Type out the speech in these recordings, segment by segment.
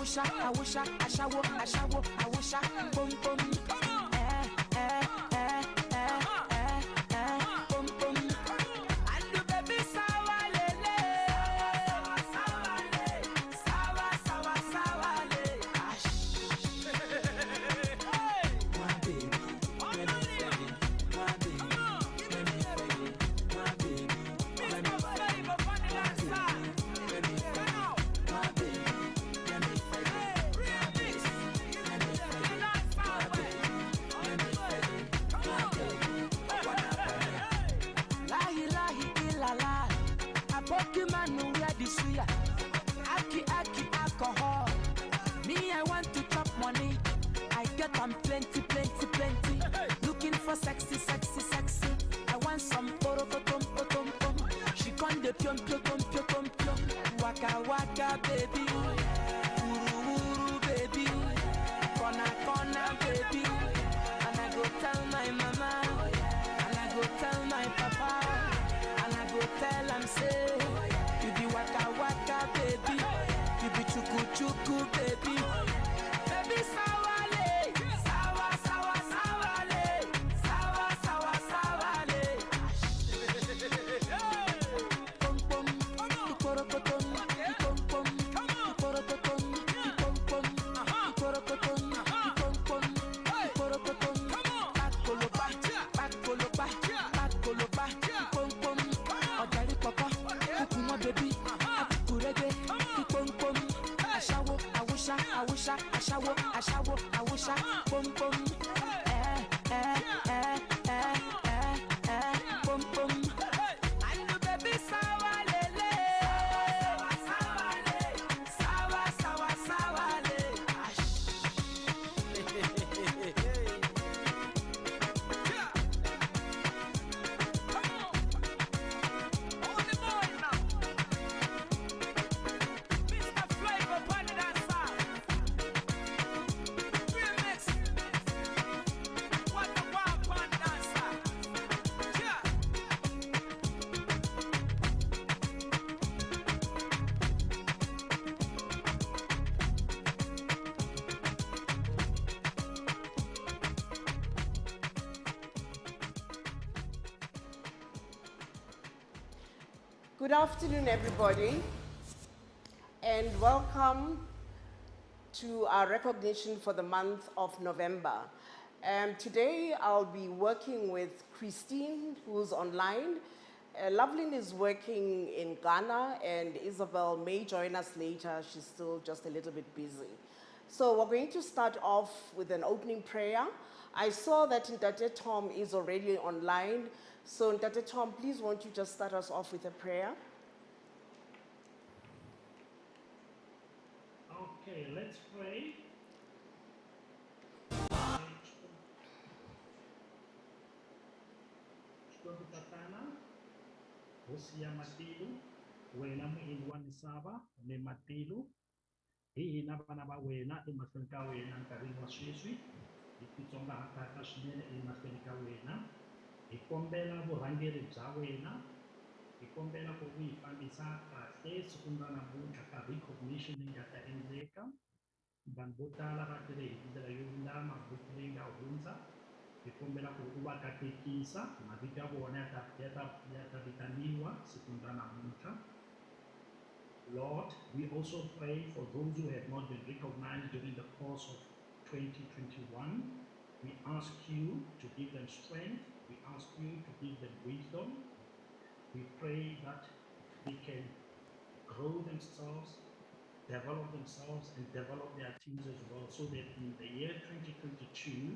wisha, I wisha, I shawo, I wisha, boom boom. Boom boom. And the baby sawa lele. Sawa le. Ash. My baby, let me feel it. My baby, let me feel it. My baby, let me feel it. Let me feel it. My baby, let me feel it. My baby, let me feel it. My baby, let me feel it. My baby, I wanna feel it. Lahi lahi ilala, aboki manu where the suya. Aki alcohol. Me I want to chop money. I get them plenty. Looking for sexy. I want some porokotom. She con de pion. Waka baby. Uru baby. Kona baby. And I go tell my mama. And I go tell my papa. And I go tell him say, you be waka baby. You be chuku baby. Baby sawale. Sawale. Sawale. Pom pom. Ikorokotom. Pom pom. Ikorokotom. Pom pom. Ikorokotom. Pom pom. Ikorokotom. Pakolopa. Pom pom. Ojari papa. Kukuma baby. Akurege. Pom pom. Ashawo. I wisha. Ashawo. I wisha. Pom pom. Pom pom. And the baby sawa lele. Sawa le. Ash. All the boys now. Mr. Flavor, Bunny Dancer. Remix. What the wild Bunny Dancer. Yeah. Good afternoon, everybody, and welcome to our recognition for the month of November. Today, I'll be working with Christine, who's online. Loveline is working in Ghana, and Isabel may join us later. She's still just a little bit busy. So we're going to start off with an opening prayer. I saw that Ntate Tom is already online. So Ntate Tom, please won't you just start us off with a prayer? Okay, let's pray. Shukuru Tatana, Hosia Matilu, Wena Muinwan Saba, Ne Matilu, He Nabanaba Wena, Imasenka Wena, Karima Shiswi, Ikitonga Hakata Shine, Imasenka Wena, Ikombela Burangere Zawena, Ikombela Kubi Famisa, Sekundana Bunka recognition in Yata Endeka, Bambutala Battery, the Yunda, Mabutinga Hunza, Ikombela Kuba Katekisa, Mavita Bonata, Yata Vitaniwa, Sekundana Bunka. Lord, we also pray for those who have not been recognized during the course of 2021. We ask you to give them strength. We ask you to give them wisdom. We pray that they can grow themselves, develop themselves, and develop their teams as well, so that in the year 2022,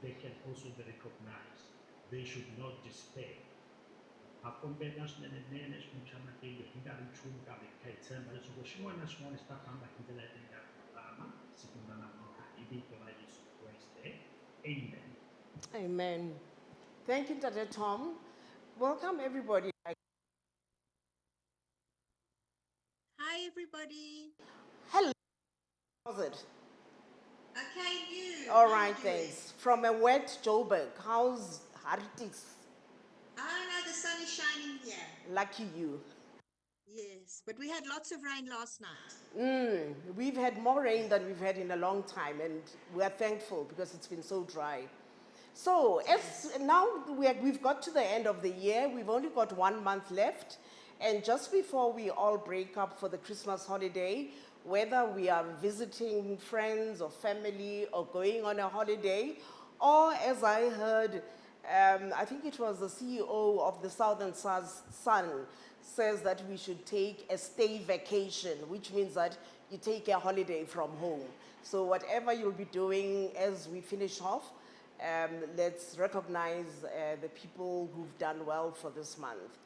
they can also be recognized. They should not despair. Amen. Amen. Thank you, Ntate Tom. Welcome, everybody. Hi, everybody. Hello. How's it? Okay, you. All right, thanks. From a wet Joburg, how's Hartix? Oh, no, the sun is shining here. Lucky you. Yes, but we had lots of rain last night. We've had more rain than we've had in a long time, and we are thankful because it's been so dry. So, as now we've got to the end of the year, we've only got 1 month left, and just before we all break up for the Christmas holiday, whether we are visiting friends or family or going on a holiday, or as I heard, I think it was the CEO of the Southern Sun says that we should take a stay vacation, which means that you take a holiday from home. So whatever you'll be doing as we finish off, let's recognize the people who've done well for this month.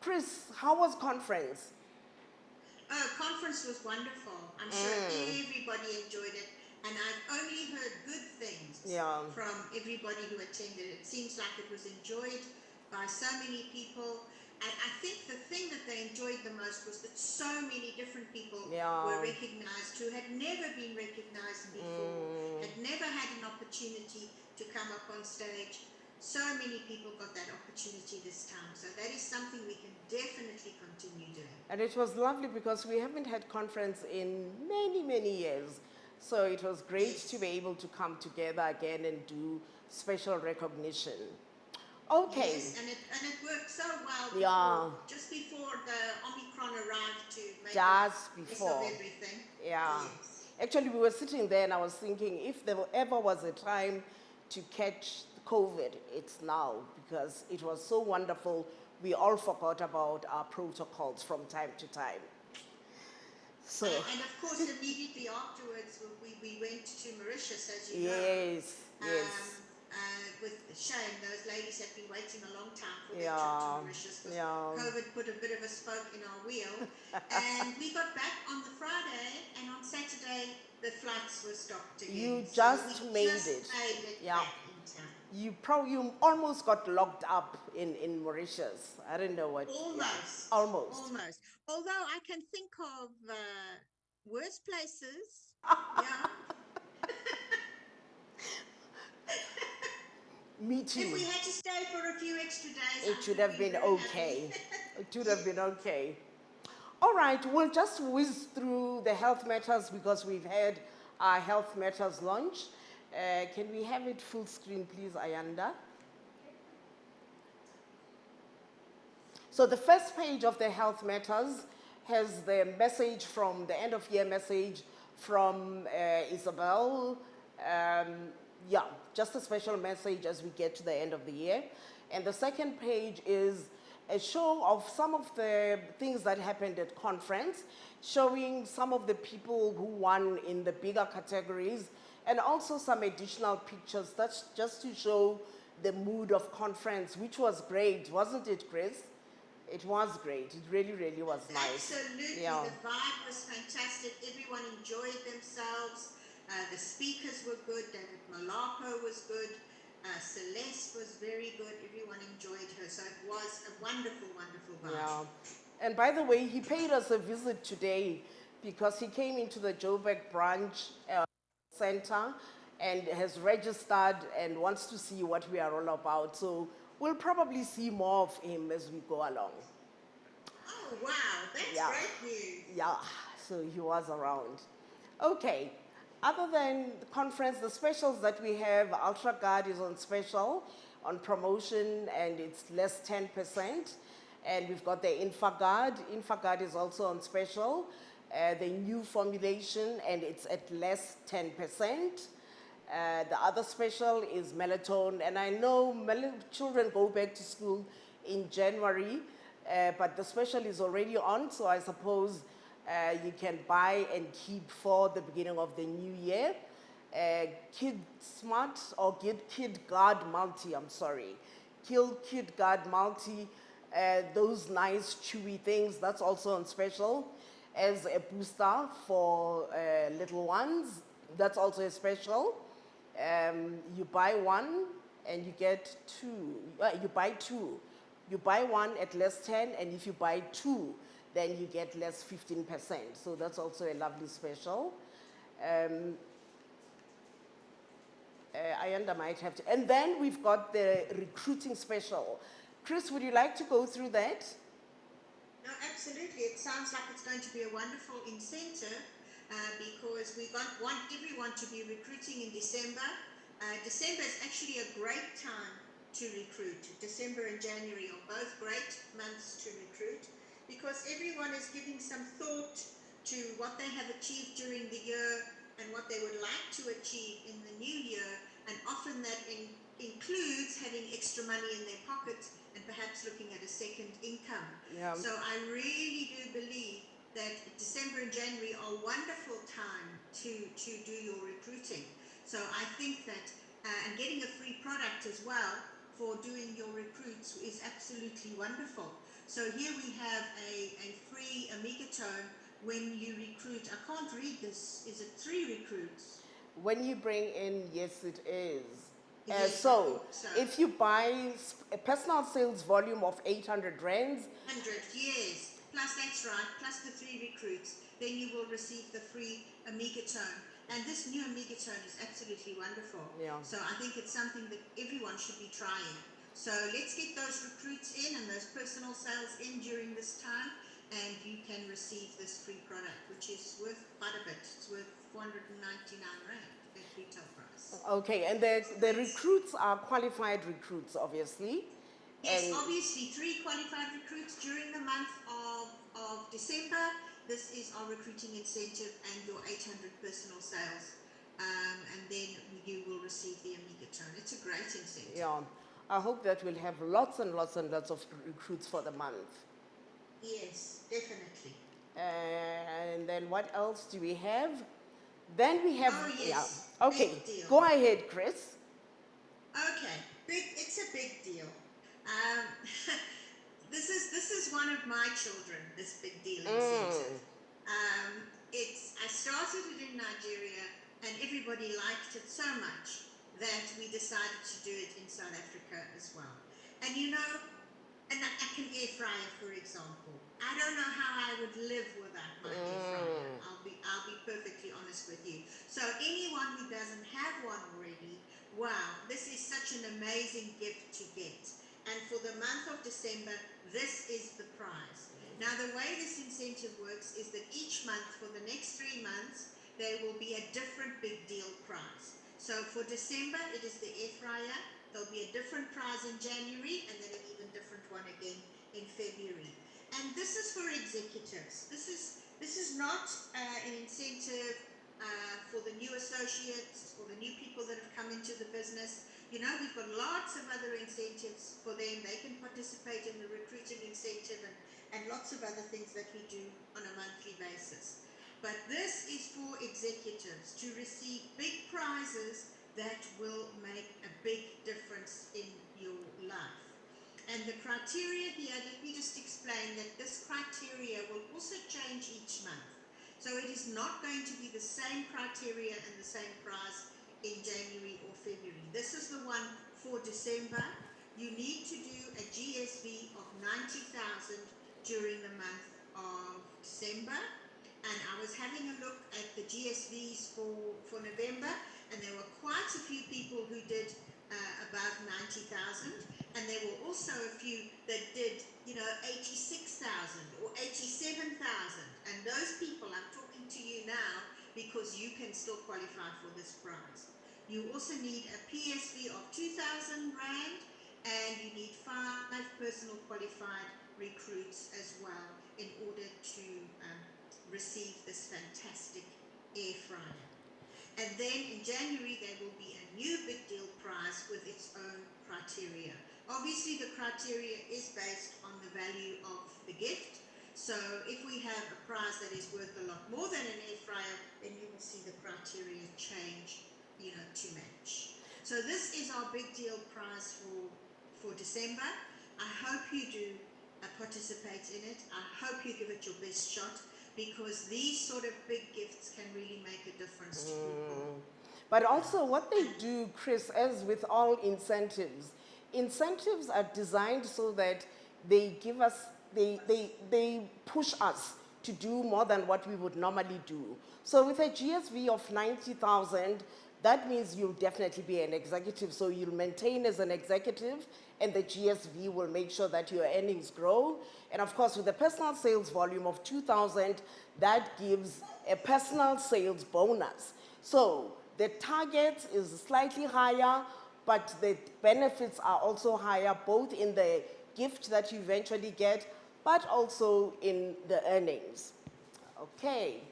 Chris, how was conference? Oh, conference was wonderful. I'm sure everybody enjoyed it. And I've only heard good things Yeah. from everybody who attended. It seems like it was enjoyed by so many people. And I think the thing that they enjoyed the most was that so many different people Yeah. were recognized who had never been recognized before, had never had an opportunity to come up on stage. So many people got that opportunity this time. So that is something we can definitely continue doing. And it was lovely because we haven't had conference in many, many years. So it was great to be able to come together again and do special recognition. Okay. Yes, and it worked so well before, Yeah. just before the Omicron arrived to make Just a mess before. of everything. Yeah. Yes. Actually, we were sitting there and I was thinking if there ever was a time to catch COVID, it's now because it was so wonderful. We all forgot about our protocols from time to time. So, And of course, immediately afterwards, we went to Mauritius, as you know. yes, yes. With Shane, those ladies had been waiting a long time for their Yeah, trip to Mauritius because yeah. COVID put a bit of a spoke in our wheel. And we got back on the Friday, and on Saturday, the flights were stopped again. You So just we made just it. made it Yeah. back in time. You almost got locked up in Mauritius. I don't know what. Almost. Yeah, almost. Almost. Although I can think of worse places. Yeah. Me If too. we had to stay for a few extra days, It should have been okay. It should have been okay. All right, we'll just whiz through the health matters because we've had our health matters launch. Can we have it full screen, please, Ayanda? So the first page of the health matters has the message from the end of year message from Isabel. Yeah, just a special message as we get to the end of the year. And the second page is a show of some of the things that happened at conference, showing some of the people who won in the bigger categories, and also some additional pictures. That's just to show the mood of conference, which was great, wasn't it, Chris? It was great. It really, really was nice. Absolutely. Yeah. The vibe was fantastic. Everyone enjoyed themselves. The speakers were good. David Malapo was good. Celeste was very good. Everyone enjoyed her. So it was a wonderful, wonderful vibe. Yeah. And by the way, he paid us a visit today because he came into the Joburg branch center and has registered and wants to see what we are all about. So we'll probably see more of him as we go along. Oh, wow. That's Yeah. great news. Yeah, so he was around. Okay, other than the conference, the specials that we have, UltraGuard is on special, on promotion, and it's less 10%. And we've got the InfaGuard. InfaGuard is also on special, the new formulation, and it's at less 10%. The other special is Melatonin, and I know children go back to school in January, but the special is already on, so I suppose you can buy and keep for the beginning of the new year. Kid Smart or Kid Guard Multi, I'm sorry. Kid Guard Multi, those nice chewy things, that's also on special as a booster for little ones. That's also a special. You buy one and you get two. You buy two. You buy one at less 10, and if you buy two, then you get less 15%. So that's also a lovely special. Ayanda might have to. And then we've got the recruiting special. Chris, would you like to go through that? No, absolutely. It sounds like it's going to be a wonderful incentive because want everyone to be recruiting in December. December is actually a great time to recruit. December and January are both great months to recruit because everyone is giving some thought to what they have achieved during the year and what they would like to achieve in the new year. And often that includes having extra money in their pocket and perhaps looking at a second income. Yeah. So I really do believe that December and January are a wonderful time to do your recruiting. So I think that, and getting a free product as well for doing your recruits is absolutely wonderful. So here we have a free Amigatone when you recruit. I can't read this. Is it 3 recruits? When you bring in, yes, it is. Yes, I So, thought so. if you buy a personal sales volume of 800 rands, 100, yes. Plus, that's right, plus the 3 recruits, then you will receive the free Amigatone. And this new Amigatone is absolutely wonderful. Yeah. So I think it's something that everyone should be trying. So let's get those recruits in and those personal sales in during this time, and you can receive this free product, which is worth quite a bit. It's worth 499 Rand at retail price. okay, and the recruits are qualified recruits, obviously. Yes, And obviously 3 qualified recruits during the month of December. This is our recruiting incentive and your 800 personal sales. And then you will receive the Amigatone. It's a great incentive. yeah, I hope that we'll have lots and lots and lots of recruits for the month. Yes, definitely. And then what else do we have? Then we have, Oh, yes. yeah. Okay, Big deal. go ahead, Chris. Okay, it's a big deal. Um, this is one of my children. This big deal incentive. I started it in Nigeria, and everybody liked it so much that we decided to do it in South Africa as well. And you know, and I can air fryer, for example. I don't know how I would live without my air fryer. I'll be perfectly honest with you. So anyone who doesn't have one already, wow, this is such an amazing gift to get. And for the month of December, this is the prize. Now, the way this incentive works is that each month for the next 3 months, there will be a different big deal prize. So for December, it is the air fryer. There'll be a different prize in January, and then an even different one again in February. And this is for executives. This is not an incentive for the new associates or the new people that have come into the business. You know, we've got lots of other incentives for them. They can participate in the recruiting incentive and lots of other things that we do on a monthly basis. But this is for executives to receive big prizes that will make a big difference in your life. And the criteria here, let me just explain that this criteria will also change each month. So it is not going to be the same criteria and the same prize in January or February. This is the one for December. You need to do a GSV of 90,000 during the month of December. And I was having a look at the GSVs for November, and there were quite a few people who did above 90,000, and there were also a few that did, 86,000 or 87,000. And those people, I'm talking to you now because you can still qualify for this prize. You also need a PSV of 2,000 Rand, and you need 5 personal qualified recruits as well in order to receive this fantastic air fryer. And then in January, there will be a new big deal prize with its own criteria. Obviously, the criteria is based on the value of the gift. So if we have a prize that is worth a lot more than an air fryer, then you will see the criteria change, to match. So this is our big deal prize for December. I hope you do participate in it. I hope you give it your best shot, because these sort of big gifts can really make a difference to people. But also what they do, Chris, as with all incentives, incentives are designed so that they give us, they push us to do more than what we would normally do. So with a GSV of 90,000, that means you'll definitely be an executive. So you'll maintain as an executive, and the GSV will make sure that your earnings grow. And of course, with the personal sales volume of 2,000, that gives a personal sales bonus. So the target is slightly higher, but the benefits are also higher, both in the gift that you eventually get, but also in the earnings. Okay.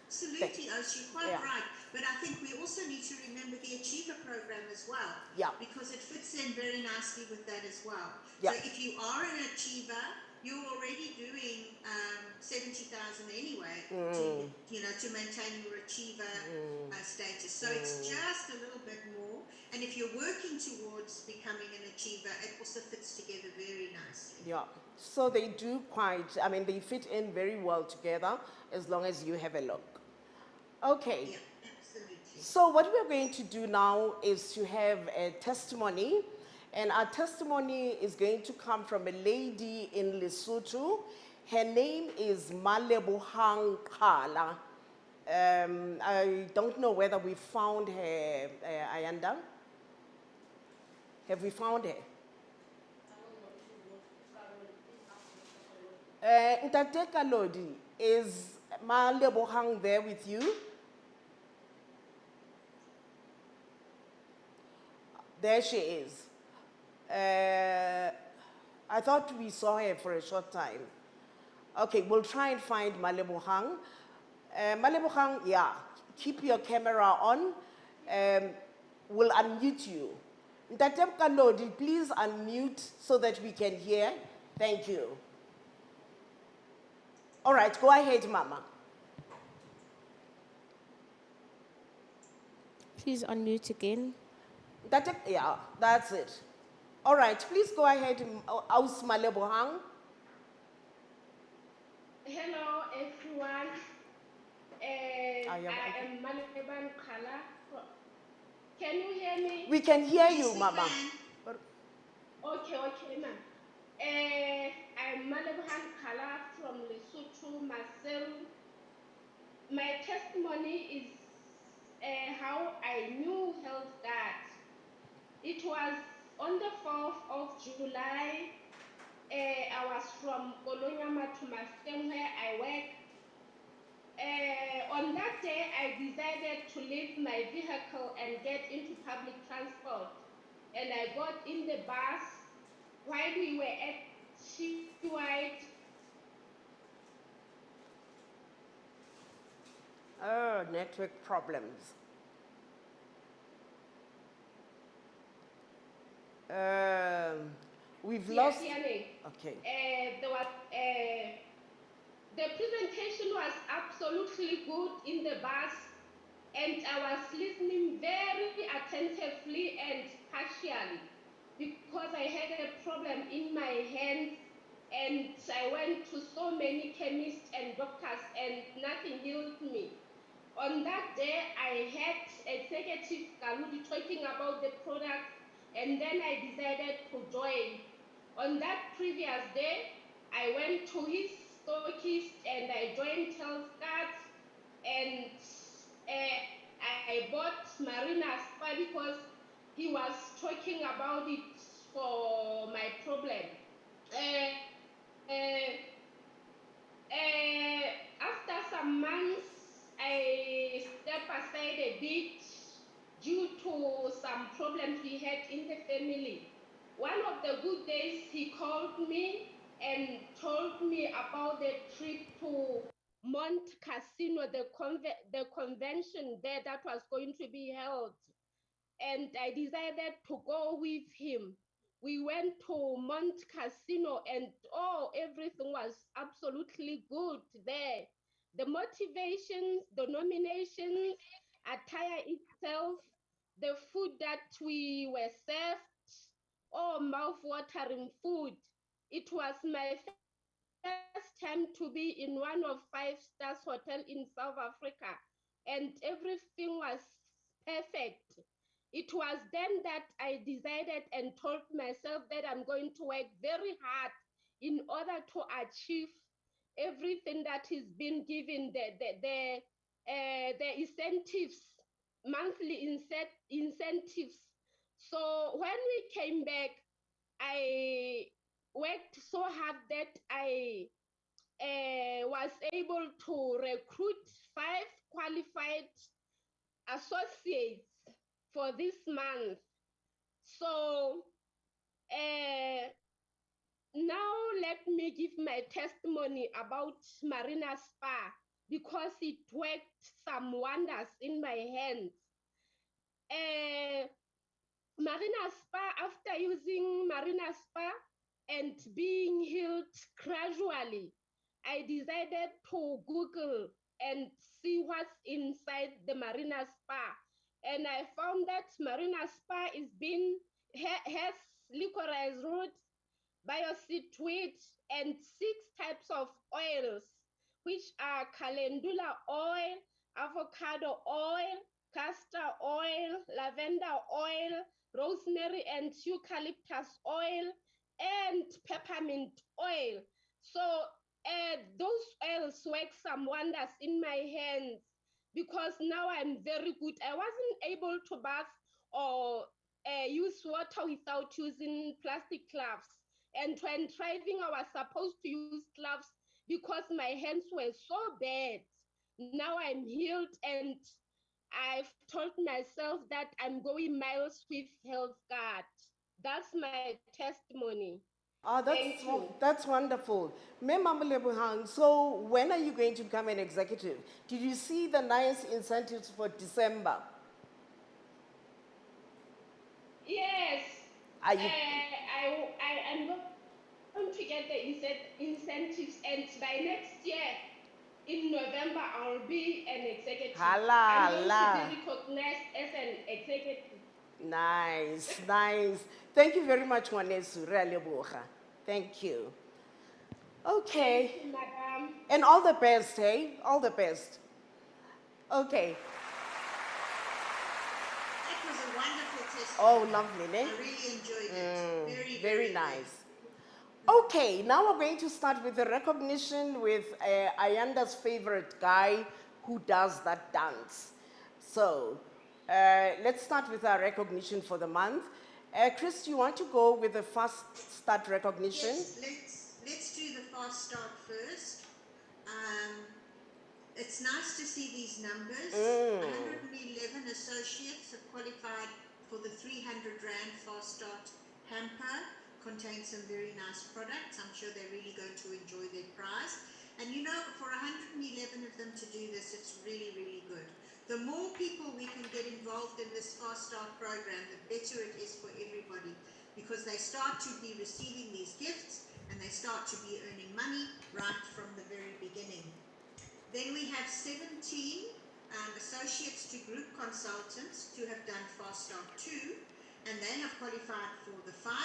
Absolutely, Osh, you're quite Yeah. right. But I think we also need to remember the Achiever program as well. Yeah. Because it fits in very nicely with that as well. Yeah. So if you are an Achiever, you're already doing 70,000 anyway to, to maintain your Achiever status. So it's just a little bit more. And if you're working towards becoming an Achiever, it also fits together very nicely. Yeah. So they do quite, I mean, they fit in very well together as long as you have a look. Okay. Yeah, absolutely. So what we're going to do now is to have a testimony, and our testimony is going to come from a lady in Lesotho. Her name is Malebohang Kala. I don't know whether we found her, Ayanda. Have we found her? Ntate Kalodi, is Malebohang there with you? There she is. I thought we saw her for a short time. Okay, we'll try and find Malebohang. Malebohang, yeah, keep your camera on. We'll unmute you. Ntate Kalodi, please unmute so that we can hear. Thank you. All right, go ahead, Mama. Please unmute again. Yeah, that's it. All right, please go ahead, Aus Malebohang. Hello, everyone. I am Maleban Kala. Can you hear me? We can hear you, Yes, we Mama. can. Okay, ma'am. I'm Maleban Kala from Lesotho, Maseru. My testimony is how I knew Health Guard. It was on the 4th of July. I was from Kolonyama to Masteng, where I work. On that day, I decided to leave my vehicle and get into public transport. And I got in the bus while we were at White. Oh, network problems. We've lost. Okay. There was the presentation was absolutely good in the bus, and I was listening very attentively and partially because I had a problem in my hands, and I went to so many chemists and doctors, and nothing healed me. On that day, I had Executive Kaludi talking about the product, and then I decided to join. On that previous day, I went to his stockist and I joined Telstar, and I bought Marina Spa because he was talking about it for my problem. After some months, I stepped aside a bit due to some problems we had in the family. One of the good days, he called me and told me about the trip to Mont Casino, the convention there that was going to be held. And I decided to go with him. We went to Mont Casino, and everything was absolutely good there. The motivations, the nominations, attire itself, the food that we were served, mouth-watering food. It was my first time to be in one of 5 stars hotel in South Africa, and everything was perfect. It was then that I decided and told myself that I'm going to work very hard in order to achieve everything that is being given, the incentives monthly incentives. So when we came back, I worked so hard that I was able to recruit 5 qualified associates for this month. So now let me give my testimony about Marina Spa because it worked some wonders in my hands. Marina Spa, after using Marina Spa and being healed gradually, I decided to Google and see what's inside the Marina Spa. And I found that Marina Spa has licorice root, bioseed wheat, and 6 types of oils, which are calendula oil, avocado oil, castor oil, lavender oil, rosemary and eucalyptus oil, and peppermint oil. So those oils work some wonders in my hands because now I'm very good. I wasn't able to bath or use water without using plastic gloves. And when driving, I was supposed to use gloves because my hands were so bad. Now I'm healed and I've told myself that I'm going miles with Health Guard. That's my testimony. Oh, Thank you. that's wonderful. Ma'am Lebohang, so when are you going to become an executive? Did you see the nice incentives for December? Yes, Are you I am going to get the incentives, and by next year, in November, I'll be an executive. I'm going halala? to be recognized as an executive. Nice, nice. Thank you very much, Juanesu. Re a leboga. Thank you. Okay. Thank you, madam. And all the best, hey? All the best. Okay. That was a wonderful testimony. Oh, lovely, I ne? really enjoyed it. Very, Very good. nice. Okay, now we're going to start with the recognition with Ayanda's favorite guy who does that dance. So, let's start with our recognition for the month. Chris, do you want to go with the first start recognition? Yes, let's do the fast start first. It's nice to see these numbers. 111 associates have qualified for the 300 Rand fast start hamper. Contains some very nice products. I'm sure they're really going to enjoy their prize. And you know, for 111 of them to do this, it's really, really good. The more people we can get involved in this fast start program, the better it is for everybody, because they start to be receiving these gifts and they start to be earning money right from the very beginning. Then we have 17 associates to group consultants who have done Fast Start 2, and they have qualified for the 500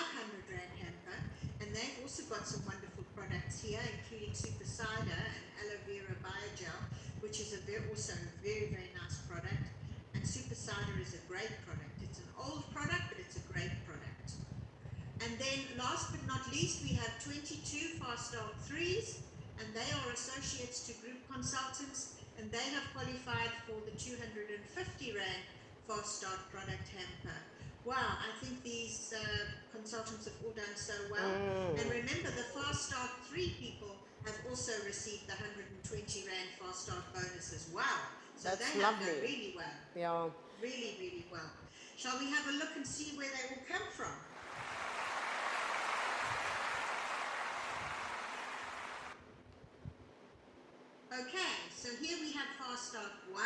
Rand hamper, and they've also got some wonderful products here, including Super Cider and Aloe Vera Biogel, which is also a very, very nice product. And Super Cider is a great product. It's an old product, but it's a great product. And then last but not least, we have 22 Fast Start 3s, and they are associates to group consultants, and they have qualified for the 250 Rand Fast Start product hamper. Wow, I think these consultants have all done so well. And remember, the Fast Start 3 people have also received the 120 Rand Fast Start bonus as well. So That's they have lovely. done really well. Yeah. Really, really well. Shall we have a look and see where they all come from? Okay, so here we have Fast Start 1,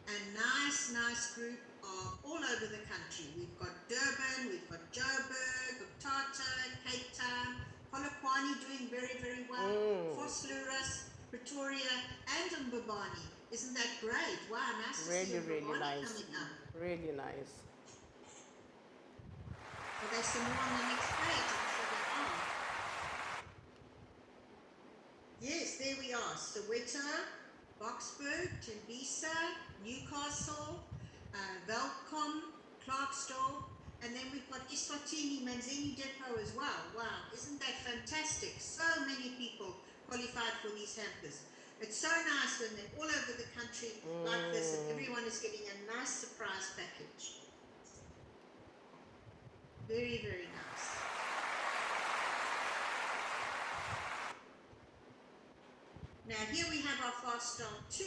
a nice group of all over the country. We've got Durban, we've got Joburg, Umtata, Cape Town, Polokwane doing very, very well, Vosloorus, Pretoria, and Mbabane. Isn't that great? Wow, nice to see Really, really Mbabane nice. coming up. Really nice. Are there some more on the next page? I'm sure there are. Yes, there we are. Soweto, Boksburg, Tembisa, Newcastle, Velcom, Clarksdorp, and then we've got Eswatini, Manzini Depot as well. Wow, isn't that fantastic? So many people qualified for these hampers. It's so nice when they're all over the country like this and everyone is getting a nice surprise package. Very, very nice. Now here we have our Fast Start 2.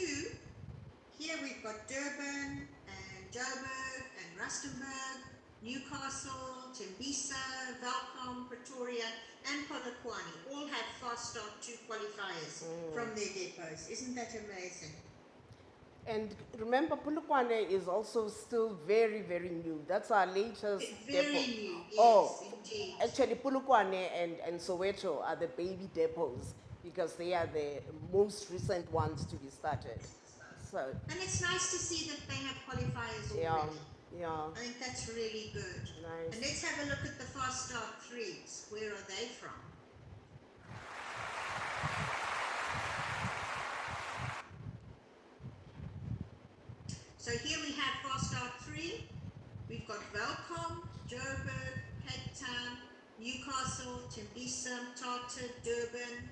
Here we've got Durban and Joburg and Rustenburg, Newcastle, Tembisa, Welkom, Pretoria and Polokwane all have Fast Start 2 qualifiers from their depots. Isn't that amazing? And remember, Polokwane is also still very, very new. That's our latest It's very depot. new, yes, Oh, indeed. actually, Polokwane and Soweto are the baby depots because they are the most recent ones to be started. So, And it's nice to see that they have qualifiers already. yeah, yeah, I think that's really good. Nice. And let's have a look at the Fast Start 3s. Where are they from? So here we have Fast Start 3. We've got Welkom, Joburg, Cape Town, Newcastle, Tembisa, Tata, Durban,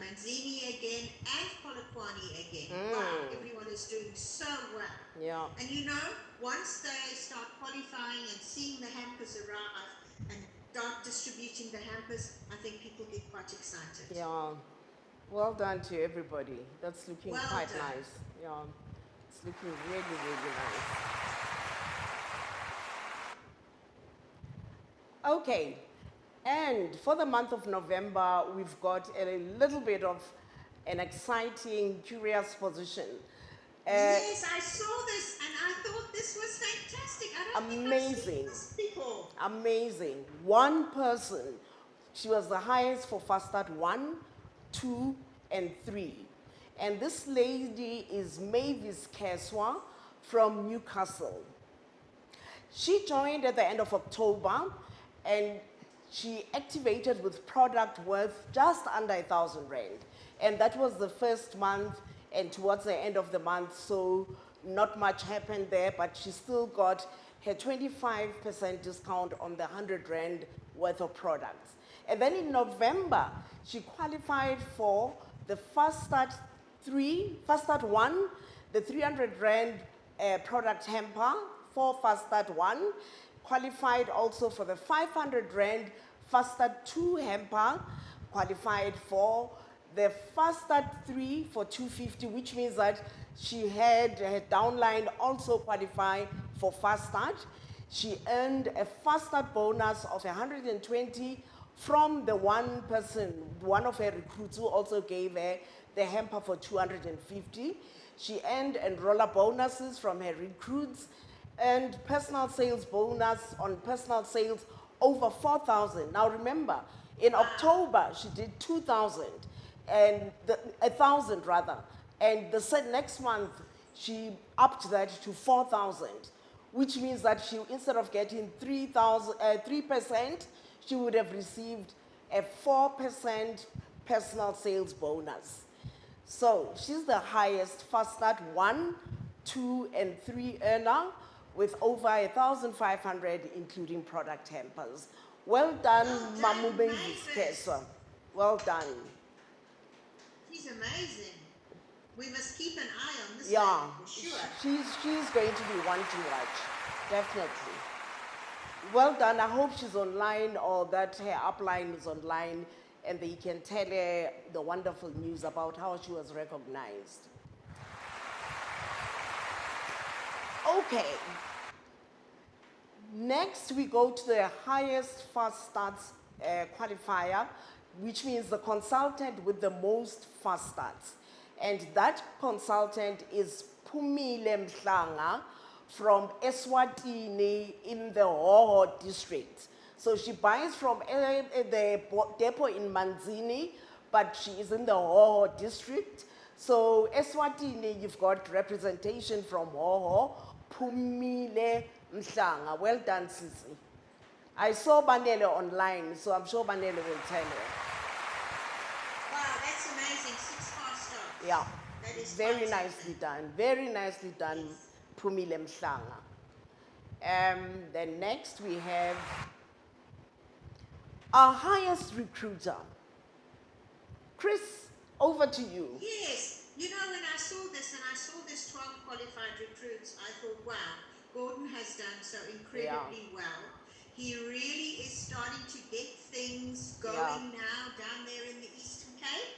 Manzini again, and Polokwane again. Wow, everyone is doing so well. yeah. And you know, once they start qualifying and seeing the hampers arrive and start distributing the hampers, I think people get quite excited. Yeah, well done to everybody. That's looking Well quite done. nice. Yeah, it's looking really, really nice. Okay, and for the month of November, we've got a little bit of an exciting, curious position. Yes, I saw this and I thought this was fantastic. I don't think I've Amazing. seen this before. Amazing. One person, she was the highest for Fast Start 1, 2, and 3. And this lady is Mavis Keswa from Newcastle. She joined at the end of October and she activated with product worth just under 1,000 Rand. And that was the first month and towards the end of the month, so not much happened there, but she still got her 25% discount on the 100 Rand worth of products. And then in November, she qualified for the Fast Start 1, the 300 Rand product hamper for Fast Start 1, qualified also for the 500 Rand Fast Start 2 hamper, qualified for the Fast Start 3 for 250, which means that she had her downline also qualify for Fast Start. She earned a Fast Start bonus of 120 from the one person, one of her recruits who also gave her the hamper for 250. She earned enroller bonuses from her recruits and personal sales bonus on personal sales over 4,000. Now remember, in October, she did 2,000 and 1,000 rather. And the next month, she upped that to 4,000, which means that she, instead of getting 3%, she would have received a 4% personal sales bonus. So she's the highest Fast Start 1, 2, and 3 earner with over 1,500, including product hampers. Well done, Well done, Mamu Mavis. Keswa. Well done. She's amazing. We must keep an eye on this Yeah, lady for sure. she's going to be one to watch, definitely. Well done. I hope she's online or that her upline is online and they can tell her the wonderful news about how she was recognized. Okay. Next, we go to the highest Fast Starts qualifier, which means the consultant with the most Fast Starts. And that consultant is Phumile Mhlanga from Eswatini in the Hoho district. So she buys from the depot in Manzini, but she is in the Hoho district. So Eswatini, you've got representation from Hoho, Phumile Mhlanga. Well done, Sisi. I saw Banele online, so I'm sure Banele will tell her. Wow, that's amazing. 6 Fast Starts. Yeah, That is very quite nicely something. done. Very nicely done, Phumile Mhlanga. Then next we have our highest recruiter, Chris over to you. Yes, you know, when I saw this and I saw this 12 qualified recruits, I thought, wow, Gordon has done so incredibly well. He really is starting to get things going now down there in the Eastern Cape,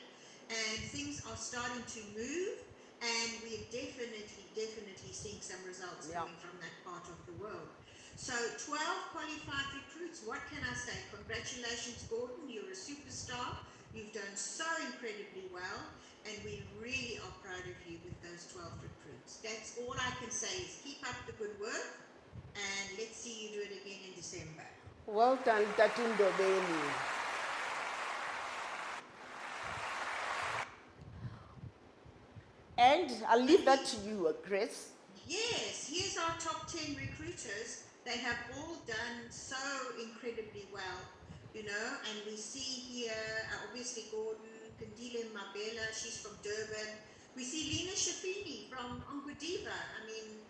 and things are starting to move, and we're definitely seeing some results coming from that part of the world. So 12 qualified recruits, what can I say? Congratulations, Gordon, you're a superstar. You've done so incredibly well, and we really are proud of you with those 12 recruits. That's all I can say is keep up the good work, and let's see you do it again in December. Well done, Tatundo Beni. And I'll leave that to you, Chris. Yes, here's our top 10 recruiters. They have all done so incredibly well, you know, and we see here, obviously Gordon, Kandile Mabela, she's from Durban. We see Lena Shafini from Ongwediva. I mean,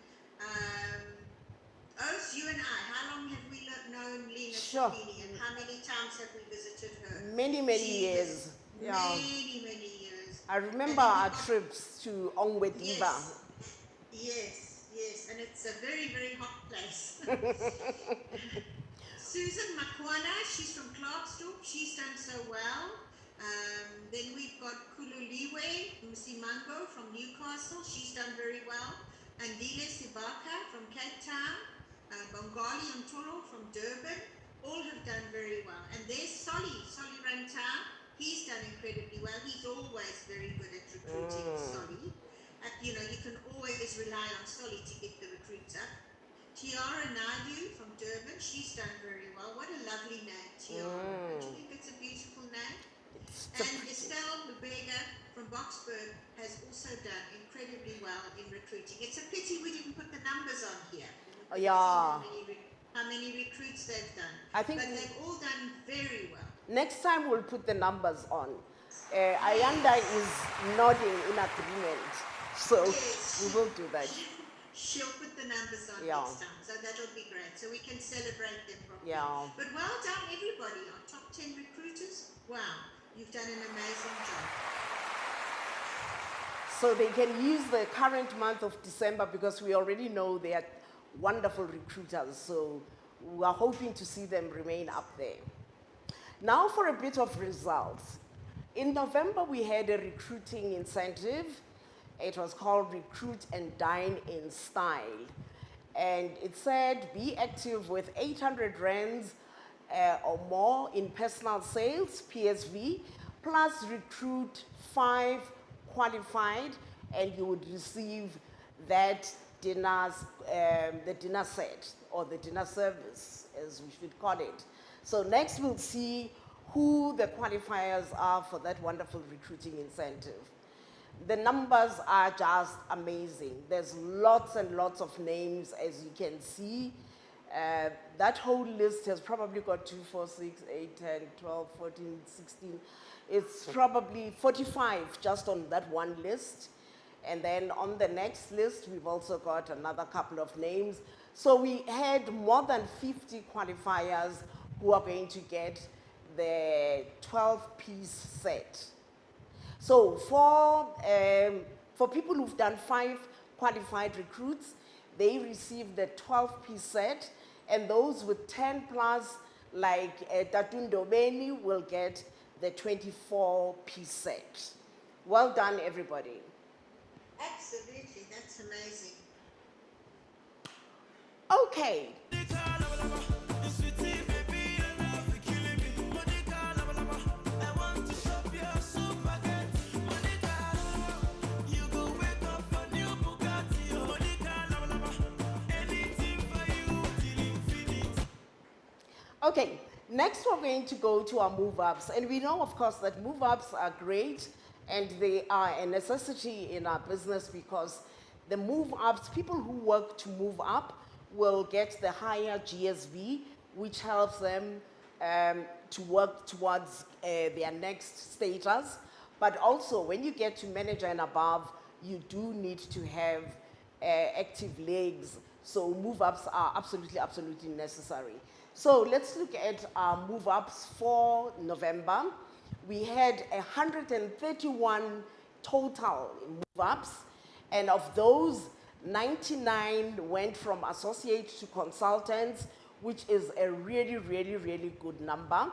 Oz, you and I, how long have we known Lena Shafini, and how many times have we visited her? Many years. Many years. I remember our trips to Ongwediva. Yes, and it's a very hot place. Susan Makwana, she's from Clarksdorp, she's done so well. Then we've got Kululiwe Musimango from Newcastle, she's done very well. Andile Sibaka from Cape Town, Bongali Mtoro from Durban, all have done very well. And there's Solly Rantau, he's done incredibly well. He's always very good at recruiting, Solly. You know, you can always rely on Solly to get the recruits up. Tiara Naidu from Durban, she's done very well. What a lovely name, Tiara. Don't you think it's a beautiful name? And Estelle Lubega from Boksburg has also done incredibly well in recruiting. It's a pity we didn't put the numbers on here. How many recruits they've done. But they've all done very well. Next time we'll put the numbers on. Ayanda is nodding in agreement. So we will do that. She'll put the numbers on next time, so that'll be great. So we can celebrate them properly. But well done, everybody. Our top 10 recruiters. Wow, you've done an amazing job. So they can use the current month of December because we already know they are wonderful recruiters. So we are hoping to see them remain up there. Now for a bit of results. In November, we had a recruiting incentive. It was called Recruit and Dine in Style. And it said, be active with 800 rands or more in personal sales, PSV, plus recruit 5 qualified, and you would receive that the dinner set, or the dinner service, as we should call it. So next we'll see who the qualifiers are for that wonderful recruiting incentive. The numbers are just amazing. There's lots and lots of names, as you can see. That whole list has probably got 2, 4, 6, 8, 10, 12, 14, 16. It's probably 45 just on that one list. And then on the next list, we've also got another couple of names. So we had more than 50 qualifiers who are going to get the 12-piece set. So for people who've done 5 qualified recruits, they receive the 12-piece set, and those with 10 plus, like Tatundo Beni, will get the 24-piece set. Well done, everybody. Absolutely, that's amazing. Okay. Okay, next we're going to go to our move-ups. And we know, of course, that move-ups are great and they are a necessity in our business because the move-ups, people who work to move up will get the higher GSV, which helps them to work towards their next status. But also, when you get to manager and above, you do need to have active legs. So move-ups are absolutely necessary. So let's look at our move-ups for November. we had 131 total move-ups, and of those, 99 went from associate to consultants, which is a really, really, really good number.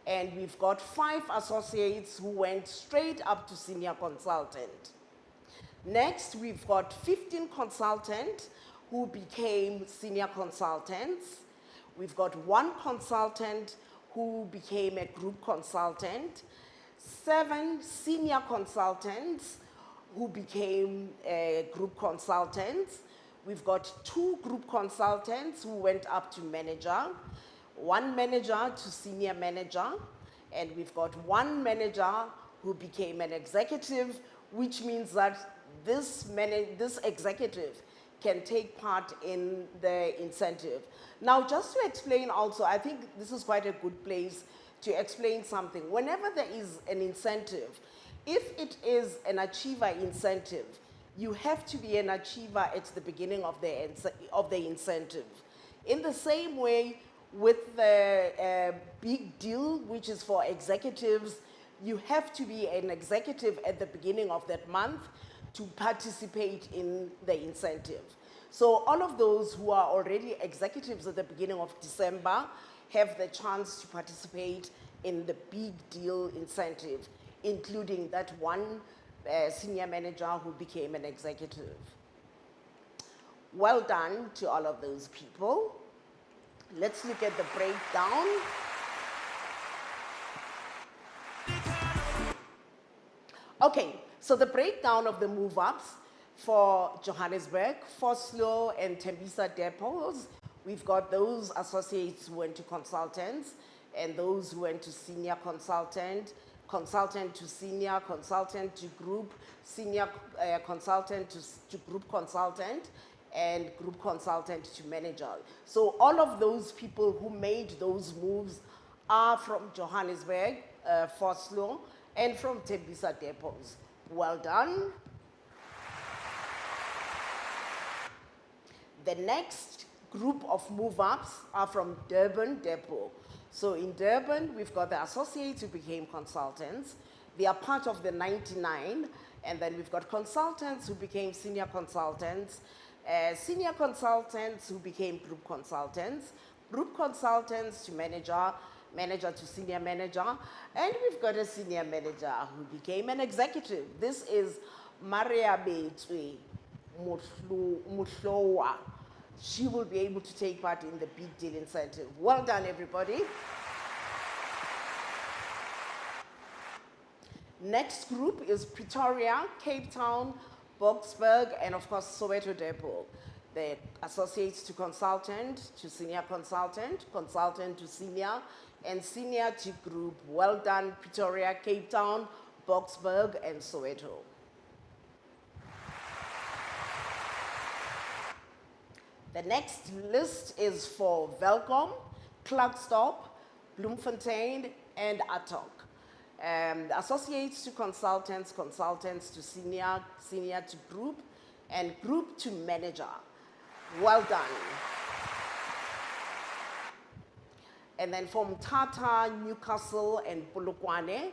And we've got 5 associates who went straight up to senior consultant. Next, we've got 15 consultants who became senior consultants. We've got 1 consultant who became a group consultant, 7 senior consultants who became group consultants. We've got 2 group consultants who went up to manager, 1 manager to senior manager, and we've got 1 manager who became an executive, which means that this executive can take part in the incentive. Now, just to explain also, I think this is quite a good place to explain something. Whenever there is an incentive, if it is an achiever incentive, you have to be an achiever at the beginning of the incentive. In the same way, with the big deal, which is for executives, you have to be an executive at the beginning of that month to participate in the incentive. So all of those who are already executives at the beginning of December have the chance to participate in the big deal incentive, including that 1 senior manager who became an executive. Well done to all of those people. Let's look at the breakdown. Okay, so the breakdown of the move-ups for Johannesburg, Vosloo, and Tembisa depots, we've got those associates who went to consultants, and those who went to senior consultant, consultant to senior, consultant to group, senior consultant to group consultant, and group consultant to manager. So all of those people who made those moves are from Johannesburg, Vosloo, and from Tembisa depots. Well done. The next group of move-ups are from Durban depot. So in Durban, we've got the associates who became consultants. They are part of the 99, and then we've got consultants who became senior consultants, senior consultants who became group consultants to manager, manager to senior manager, and we've got a senior manager who became an executive. This is Maria Betwe Muhlowa. She will be able to take part in the big deal incentive. Well done, everybody. Next group is Pretoria, Cape Town, Boksburg, and of course, Soweto depot. The associates to consultant, to senior consultant, consultant to senior, and senior to group. Well done, Pretoria, Cape Town, Boksburg, and Soweto. The next list is for Welkom, Klerksdorp, Bloemfontein, and Attock. The associates to consultants, consultants to senior, senior to group, and group to manager. Well done. And then from Tata, Newcastle, and Polokwane,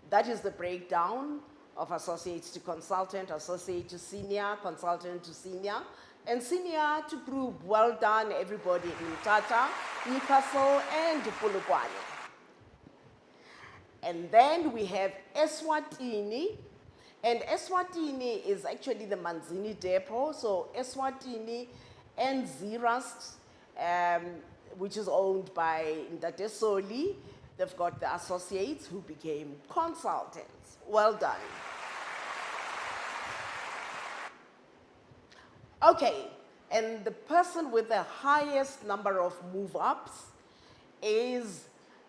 that is the breakdown of associates to consultant, associate to senior, consultant to senior, and senior to group. Well done, everybody in Tata, Newcastle, and Polokwane. And then we have Eswatini, and Eswatini is actually the Manzini depot. So Eswatini and Zeerust, which is owned by Ndate Soli, they've got the associates who became consultants. Well done. Okay, and the person with the highest number of move-ups is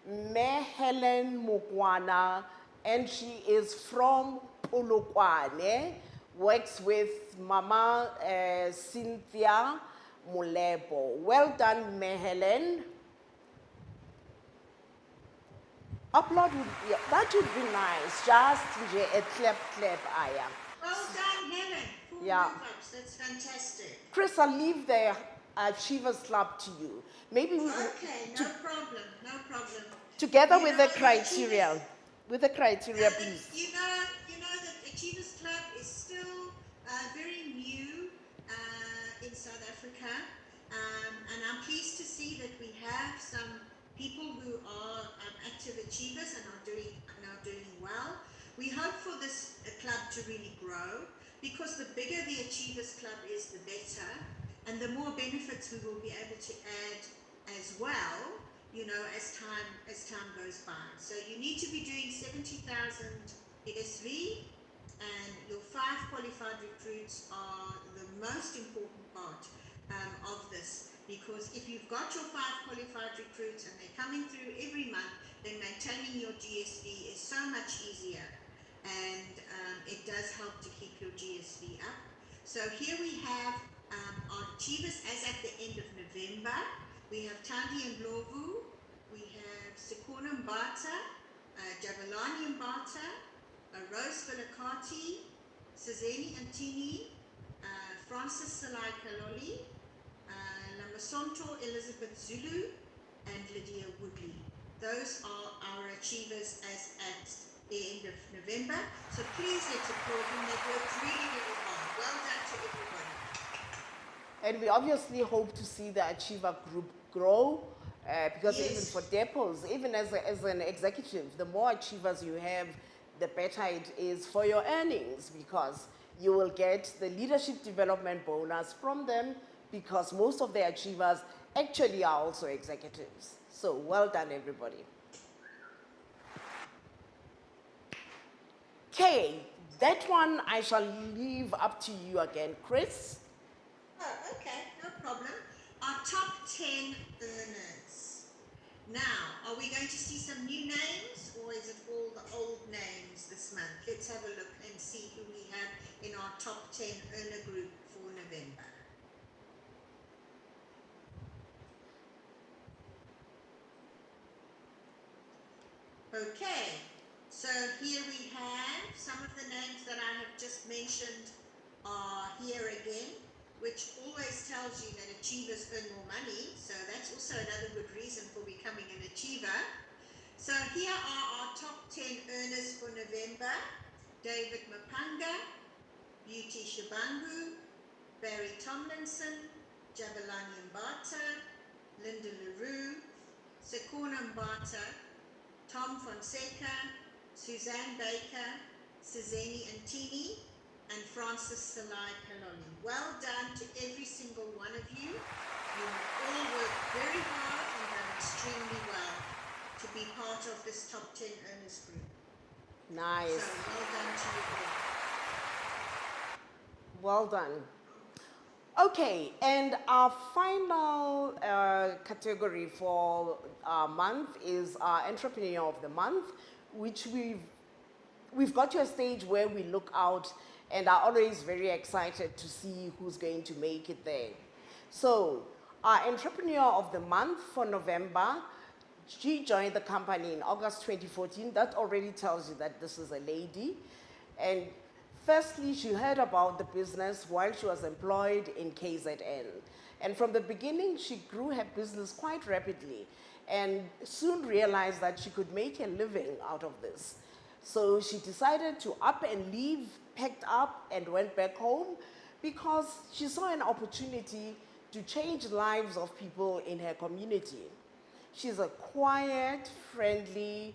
Me Helen Mukwana, and she is from Polokwane, works with Mama Cynthia Mulebo. Well done, Me Helen. Upload that would be nice. Just a clap, Aya. Well done, Helen. Full Yeah. move-ups. That's fantastic. Chris, I'll leave the Achievers Club to you. Maybe we, Okay, no problem, no problem. together You with know, the criteria. With the criteria, that, please. you know that Achievers Club is still very new in South Africa, and I'm pleased to see that we have some people who are active achievers and are doing well. We hope for this club to really grow, because the bigger the Achievers Club is, the better, and the more benefits we will be able to add as well, you know, as time goes by. So you need to be doing 70,000 ESV, and your 5 qualified recruits are the most important part of this, because if you've got your 5 qualified recruits and they're coming through every month, then maintaining your GSV is so much easier, and it does help to keep your GSV up. So here we have our achievers as at the end of November. We have Tandi Ndlovu, we have Sikona Mbata, Jabulani Mbata, Rose Vilakati, Sizeni Antini, Francis Salai Kaloli, Lamasonto Elizabeth Zulu, and Lydia Woodley. Those are our achievers as at the end of November. So please let's applaud them. They've worked really, really hard. Well done to everybody. And we obviously hope to see the Achiever group grow, because Yes. even for depots, even as an executive, the more achievers you have, the better it is for your earnings, because you will get the leadership development bonus from them, because most of the achievers actually are also executives. So well done, everybody. Okay, that one I shall leave up to you again, Chris. Oh, okay, no problem. Our top 10 earners. Now, are we going to see some new names, or is it all the old names this month? Let's have a look and see who we have in our top 10 earner group for November. Okay, so here we have some of the names that I have just mentioned are here again, which always tells you that achievers earn more money. So that's also another good reason for becoming an achiever. So here are our top 10 earners for November: David Mapanga, Beauty Shabangu, Barry Tomlinson, Jabulani Mbata, Linda LaRue, Sekona Mbata, Tom Fonseca, Suzanne Baker, Sizeni Antini, and Francis Salai Kaloli. Well done to every single one of you. You all worked very hard and done extremely well to be part of this top 10 earners group. Nice. So well done to you all. Well done. Okay, and our final category for our month is our Entrepreneur of the Month, which we've got to a stage where we look out and are always very excited to see who's going to make it there. So our Entrepreneur of the Month for November, she joined the company in August 2014. That already tells you that this is a lady. And firstly, she heard about the business while she was employed in KZN. And from the beginning, she grew her business quite rapidly and soon realized that she could make a living out of this. So she decided to up and leave, packed up and went back home, because she saw an opportunity to change lives of people in her community. She's a quiet, friendly,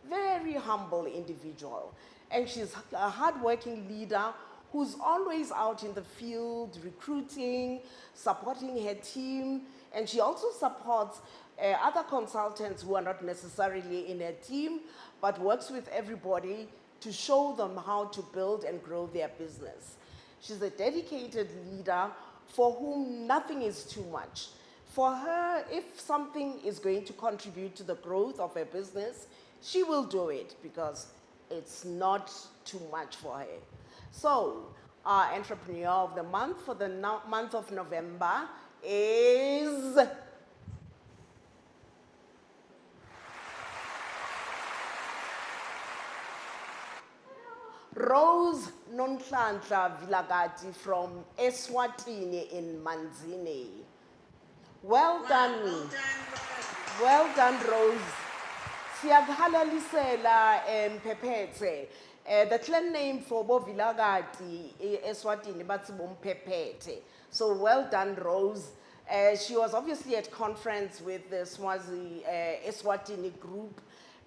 very humble individual. And she's a hardworking leader who's always out in the field, recruiting, supporting her team. And she also supports other consultants who are not necessarily in her team, but works with everybody to show them how to build and grow their business. She's a dedicated leader for whom nothing is too much. For her, if something is going to contribute to the growth of her business, she will do it, because it's not too much for her. So, our Entrepreneur of the Month for the month of November is Rose Nonhlanhla Vilakati from Eswatini in Manzini. Well done. Well done, Rose. Well done, Rose. Siyakuhalalisela Mpepete. The clan name for Bovilagati Eswatini bathi Bompepete. So well done, Rose. She was obviously at conference with the Swazi Eswatini group,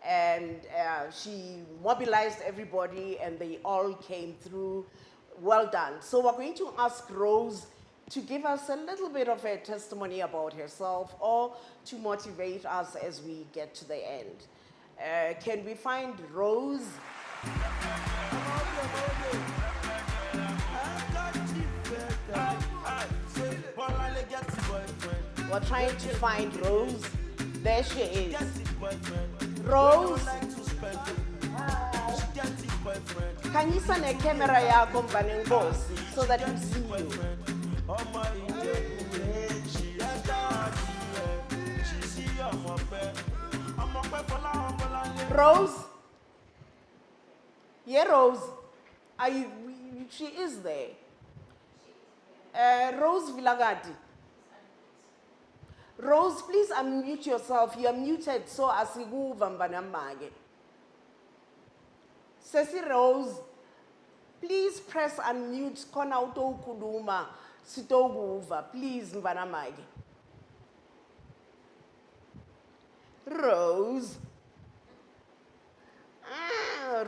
and she mobilized everybody and they all came through. Well done. So we're going to ask Rose to give us a little bit of a testimony about herself or to motivate us as we get to the end. Can we find Rose? We're trying to find Rose. There she is. Rose. Can you send a camera yakho mbanenkosi so that we see you? Rose? Yeah, Rose. Are you, she is there. Rose Vilagati. Rose, please unmute yourself. You are muted, so asikuva mbanamage. Sesi Rose, please press unmute kona utokuluma sitokuva. Please mbanamage. Rose.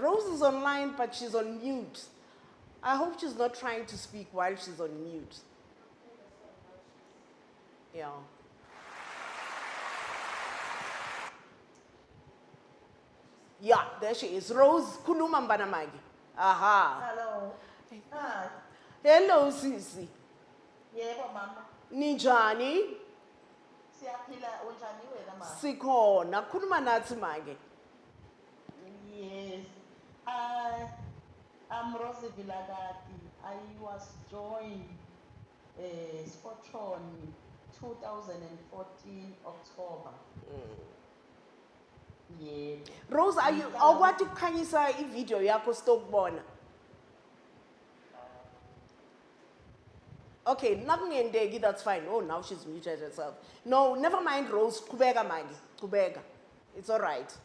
Rose is online, but she's on mute. I hope she's not trying to speak while she's on mute. Yeah. Yeah, there she is. Rose Kuluma Mbanamagi. Aha. Hello. Hi. Hello, Sisi. Yebo mama. Ninjani? Siyaphila unjani wena mama? Sikhona. Khuluma nathi mage. Yes. I'm Rosie Vilagati. I was joined Sportron 2014 October. Yeah. Rose, are you awkwati kukhanyisa i-video yakho stokubona? Okay, nakungendeki, that's fine. Oh, now she's muted herself. No, never mind, Rose. Kubega magi. Kubega. It's all right.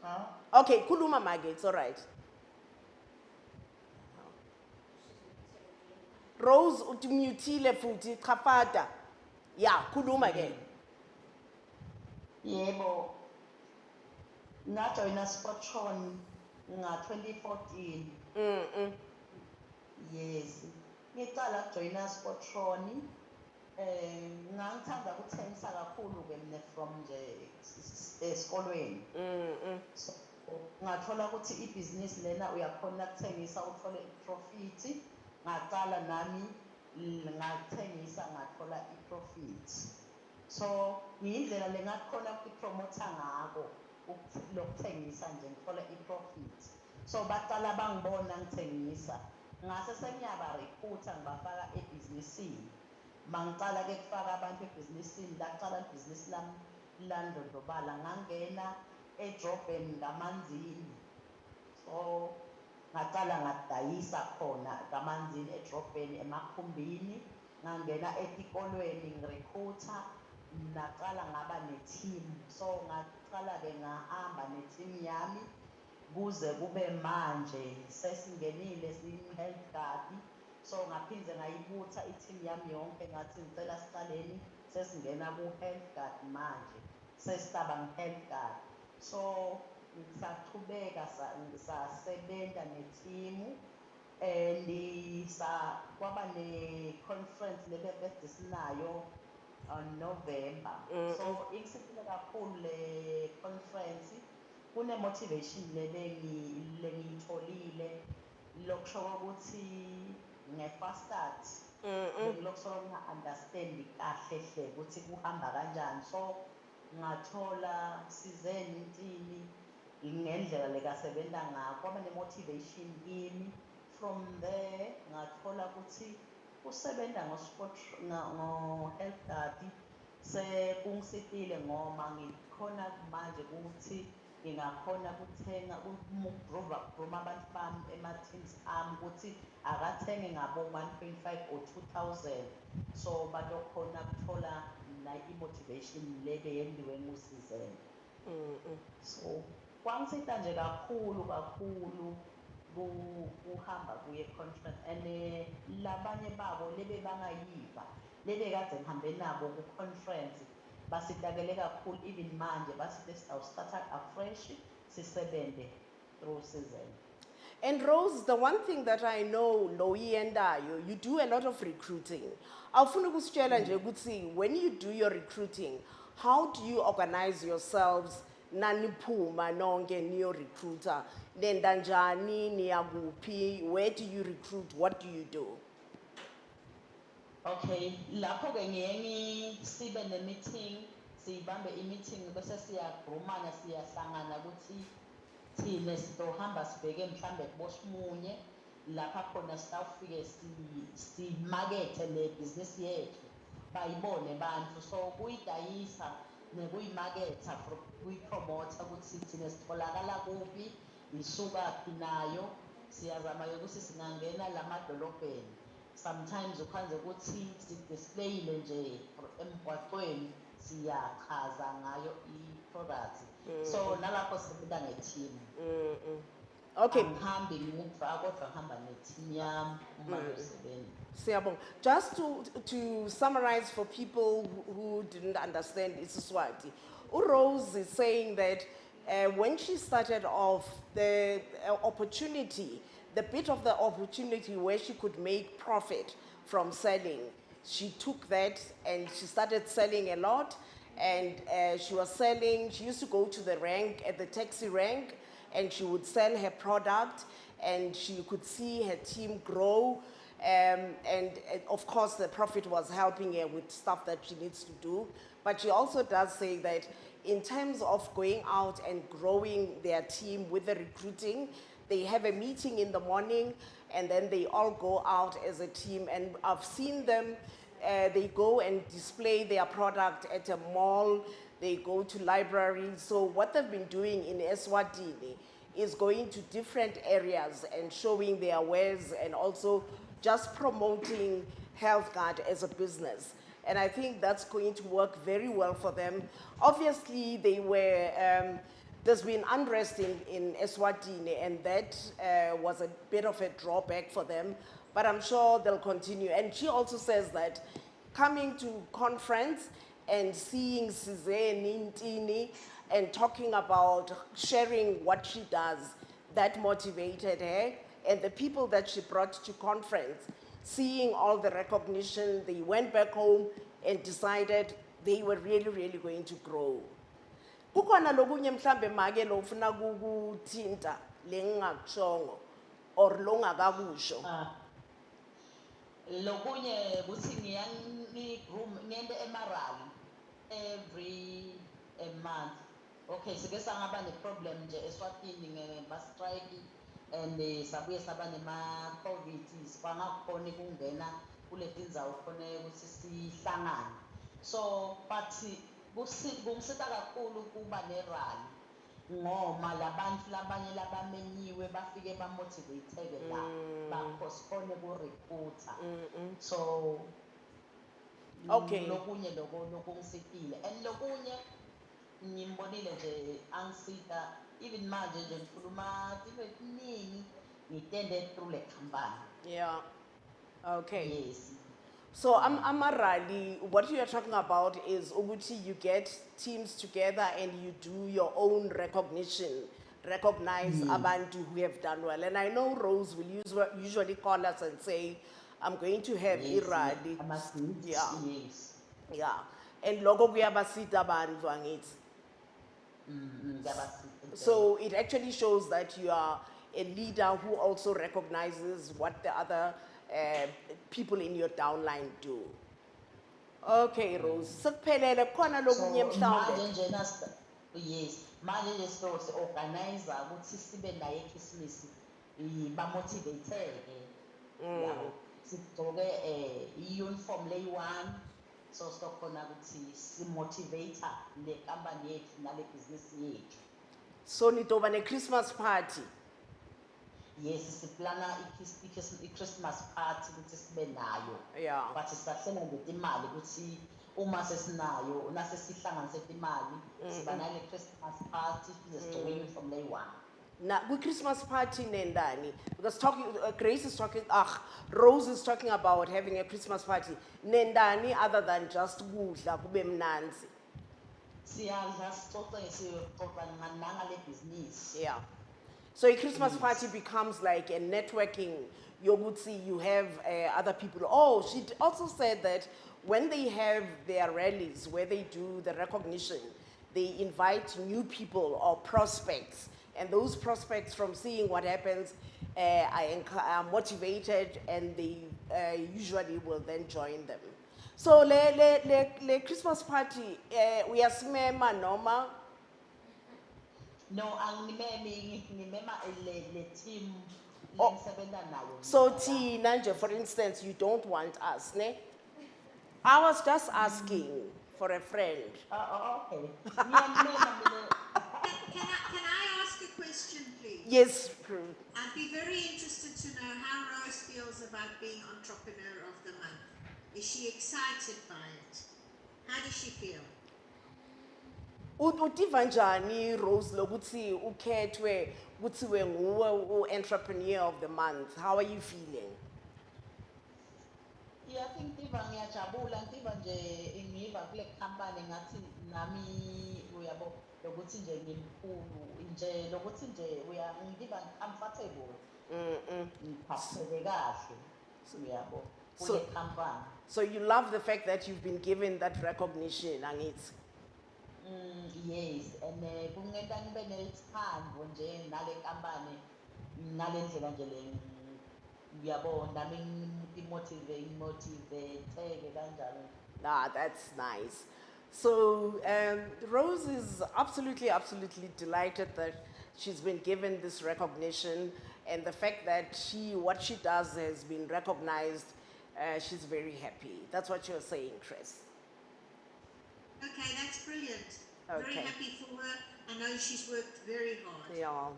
Huh? Okay, kuluma magi. It's all right. Rose utimutile futhi khapata. Yeah, kuluma again. Yebo. Ngajoyina Sportron nga 2014. Yes. Ngicala ukujoyina Sportron ngangithanda ukuthengisa kakhulu ke mina from nje esikolweni. So ngathola ukuthi ibhizinisi lena uyakhona ukuthengisa uthole iprofit. Ngaqala nami ngathengisa ngathola iprofit. So ngiyindlela lengakhona ukupromote ngako ukuthengisa nje ngithola iprofit. So baqala bangibona ngithengisa. Ngase senyaba recruiter ngibafaka ebhizinisini. Mangicala ke kufaka abantu ebhizinisini, laqala ibhizinisi lami landodobala ngangena eJobben ngamanzini. So ngaqala ngadayisa khona ngamanzini eJobben emakhumbini, ngangena etikolweni ngirecruiter, naqala ngaba neteam. So ngaqala ke ngahamba neteam yami kuze kube manje sesingenile siyi-health guard. So ngaphinde ngayibutha i-team yami yonke ngathi ngicela siqaleni sesingena ku-health guard manje sesitaba nge-health guard. So ngisaqhubeka sasebenza ne-team and kwaba ne-conference lebekade sinayo on November. So ingisipile kakhulu le conference. Kune-motivation lengiyitholile lokusho ukuthi nge-fastat lokusho nga-understand kahle hle ukuthi kuhamba kanjani. So ngathola sizeni intini ngendlela lekasebenza ngakho, kwaba ne-motivation kimi. From there ngathola ukuthi usebenza ngo-health guard sekungisipile ngoba ngikhona manje ukuthi ngingakhona ukuthenga ukuvuma abantu bami ema-teams ami ukuthi akathenge ngabo 1.5 or 2,000. So batokhona ukuthola i-motivation lebe yenziwe ngusizeni. So kwangisita nje kakhulu kuhamba kuye conference and labanye babo lebe bangayiva lebe kade ngihambe nabo ku conference basitakele kakhulu even manje basithi sitawusthatha afresh sisebenze through season. And Rose, the one thing that I know, Loyi and Ayo, you do a lot of recruiting. Awufuna ukusitshela nje ukuthi when you do your recruiting, how do you organize yourselves naniphuma nonke niyo recruiter? Nenda njani, niyakuphi, where do you recruit, what do you do? Okay, lapho ke ngeke sibe ne meeting, sibambe i-meeting bese siyagrumana siyahlangana ukuthi thina sitohamba sibheke mhlambe kuBosimunye lapha khona sitawufike simakethe le business yethu bayibone bantu so kuyidayisa nekuyimaketha kuyipromote ukuthi thina sitholakala kuphi isuka phi nayo siyazama ukuthi singangena lamadolobheni sometimes ukhanze ukuthi sidisplayile nje emgwaqweni siyachaza ngayo i-product so nalapho sibuka nge-team. Okay. Angihambi ngimva kodwa ngihamba ne-team yami uma ngisebenza. Siyabonga. Just to summarize for people who didn't understand Isiswati, Rose is saying that when she started off, the opportunity, the bit of the opportunity where she could make profit from selling, she took that and she started selling a lot. And she was selling, she used to go to the rank, at the taxi rank, and she would sell her product, and she could see her team grow. And of course, the profit was helping her with stuff that she needs to do. But she also does say that in terms of going out and growing their team with the recruiting, they have a meeting in the morning, and then they all go out as a team. And I've seen them, they go and display their product at a mall, they go to libraries. So what they've been doing in Eswatini is going to different areas and showing their wares and also just promoting HealthGuard as a business. And I think that's going to work very well for them. Obviously, they were, there's been unrest in Eswatini, and that was a bit of a drawback for them. But I'm sure they'll continue. And she also says that coming to conference and seeing Sizeni Ntini and talking about sharing what she does, that motivated her. And the people that she brought to conference, seeing all the recognition, they went back home and decided they were really, really going to grow. Kukhona lokunye mhlambe make lo ufuna kukuthinta lengingakushongo or longakakusho. Lokunye ukuthi ngiyende emarali every month. Okay, sike sangaba ne-problem nje Eswatini ba-strike and sabuye saba nema-COVID sibangakhona ukungena kule tindzawo khona ukuthi sihlangane. So but kungisita kakhulu kuba nerally ngoma labantu labanye labamenyiwe bafike bamotivateke la bakhosphone ku-recruiter. So okay, lokunye lokungisitile and lokunye ngimbonile nje angisita even manje nje ngikhuluma into eziningi ngitende through le company. Yeah. Okay. Yes. So Amarali, what you're talking about is Uguti, you get teams together and you do your own recognition, recognize abantu who have done well. And I know Rose will usually call us and say, I'm going to have Irali. Yeah. Yes. Yeah. And logo kuyabasita abantu angithi. So it actually shows that you are a leader who also recognizes what the other people in your downline do. Okay, Rose. Sekuphelele khona lokunye mhlawumbe. Yes. Manje nje organize ukuthi sibe naye Christmas bamotivateke. Yabo. Sigcoke i-uniform leyi-one. So sikhona ukuthi si-motivator le company yethu nale business yethu. So nitoba ne Christmas party. Yes, siplana i-Christmas party ukuthi sibe nayo. Yeah. But sisahlela ngetimali ukuthi uma sesinayo nasesihlanganise imali siba nale Christmas party sizojoin from day one. Na Christmas party nendani, because Grace is talking, Rose is talking about having a Christmas party. Nendani other than just kudla kube mnanzi. Siyadla sixoxa ngale business. Yeah. So a Christmas party becomes like a networking. You would see you have other people. Oh, she also said that when they have their rallies where they do the recognition, they invite new people or prospects. And those prospects, from seeing what happens, are motivated, and they usually will then join them. So le Christmas party, we are smema noma. No, ngimema le team Oh. lengisebenza nayo. So Tina nje, for instance, you don't want us, ne? I was just asking for a friend. Okay. Ngiyamema mina. Can I ask a question, please? Yes. I'd be very interested to know how Rose feels about being Entrepreneur of the Month. Is she excited by it? How does she feel? Utiva njani Rose lokuthi ukhethwe kuthiwe nguwe entrepreneur of the month? How are you feeling? Yeah, I think ngiva ngiyajabula ngiva nje ngiva kule company ngathi nami uyabo lokuthi nje ngimkhulu nje lokuthi nje ngiva comfortable. Ngiphatheke kahle uyabo kule company. So you love the fact that you've been given that recognition, angithi? Yes, and kungenta ngibe nesithando nje nale company nale ndlela nje le uyabo nami ngimotivate kanjalo. Ah, that's nice. So Rose is absolutely delighted that she's been given this recognition, and the fact that what she does has been recognized. She's very happy. That's what you're saying, Chris. Okay, that's brilliant. Okay. Very happy for her. I know she's worked very hard. Yeah.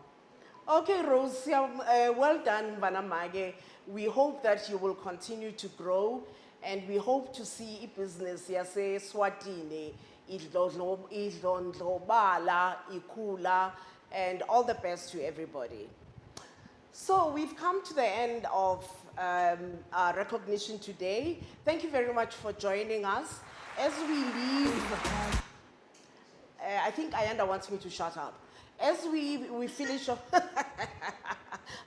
Okay, Rose, well done, Vanamage. We hope that you will continue to grow, and we hope to see business yase Swatini, idlondlobala, ikula, and all the best to everybody. So we've come to the end of our recognition today. Thank you very much for joining us. As we leave, I think Ayanda wants me to shut up. As we finish off,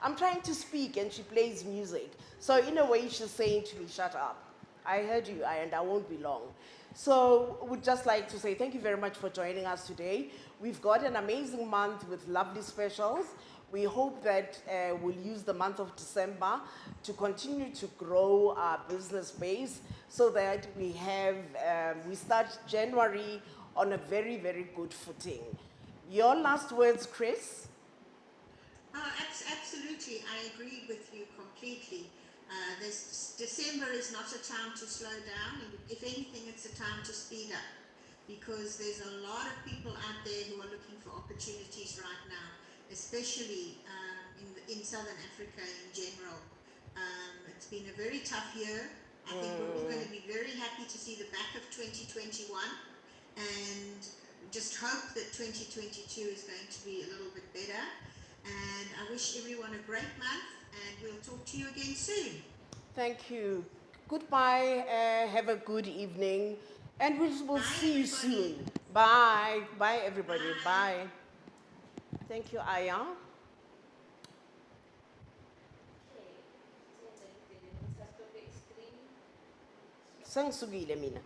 I'm trying to speak and she plays music. So in a way, she's saying to me, shut up. I heard you, Ayanda, I won't be long. So we'd just like to say thank you very much for joining us today. We've got an amazing month with lovely specials. We hope that we'll use the month of December to continue to grow our business base so that we start January on a very, very good footing. Your last words, Chris? Absolutely, I agree with you completely. December is not a time to slow down. If anything, it's a time to speed up, because there's a lot of people out there who are looking for opportunities right now, especially in Southern Africa in general. It's been a very tough year. I think we're all going to be very happy to see the back of 2021, and just hope that 2022 is going to be a little bit better. And I wish everyone a great month, and we'll talk to you again soon. Thank you. Goodbye. Have a good evening, and we'll see you soon. Bye. Bye, everybody. Bye. Thank you, Aya. Sengisukile mina.